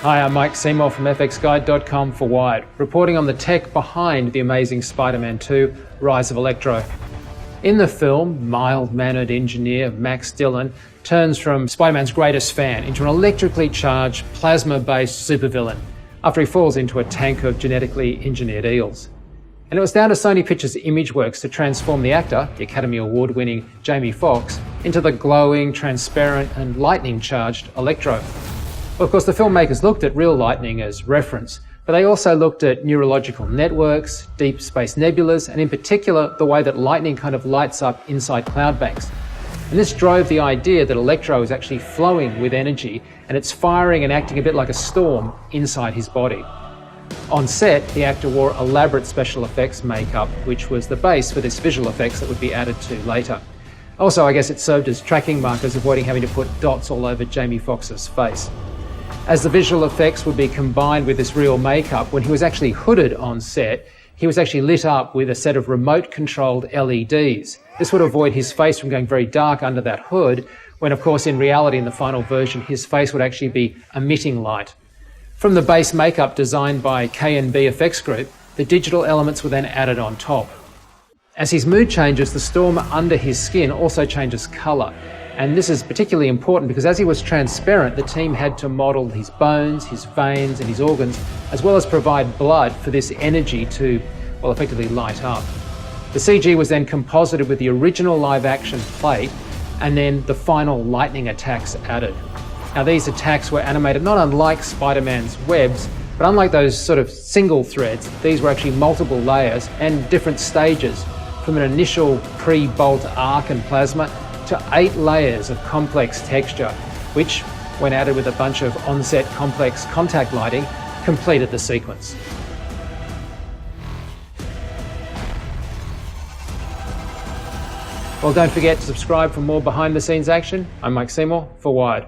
Hi, I'm Mike Seymour from fxguide.com for Wired, reporting on the tech behind the amazing Spider-Man 2, Rise of Electro. In the film, mild-mannered engineer Max Dillon turns from Spider-Man's greatest fan into an electrically charged, plasma-based supervillain after he falls into a tank of genetically engineered eels. And it was down to Sony Pictures Imageworks to transform the actor, the Academy Award-winning Jamie Foxx, into the glowing, transparent and lightning-charged Electro. Well, of course, the filmmakers looked at real lightning as reference, but they also looked at neurological networks, deep space nebulas, and in particular, the way that lightning kind of lights up inside cloud banks. And this drove the idea that Electro is actually flowing with energy, and it's firing and acting a bit like a storm inside his body. On set, the actor wore elaborate special effects makeup, which was the base for this visual effects that would be added to later. Also, I guess it served as tracking markers, avoiding having to put dots all over Jamie Foxx's face. As the visual effects would be combined with this real makeup, when he was actually hooded on set, he was actually lit up with a set of remote-controlled LEDs. This would avoid his face from going very dark under that hood, when of course in reality in the final version his face would actually be emitting light. From the base makeup designed by K&B Effects Group, the digital elements were then added on top. As his mood changes, the storm under his skin also changes colour. And this is particularly important because as he was transparent, the team had to model his bones, his veins and his organs, as well as provide blood for this energy to, well, effectively light up. The CG was then composited with the original live-action plate and then the final lightning attacks added. Now these attacks were animated not unlike Spider-Man's webs, but unlike those sort of single threads, these were actually multiple layers and different stages, from an initial pre-bolt arc and plasma to 8 layers of complex texture, which, when added with a bunch of on-set complex contact lighting, completed the sequence. Well, don't forget to subscribe for more behind-the-scenes action. I'm Mike Seymour for Wired.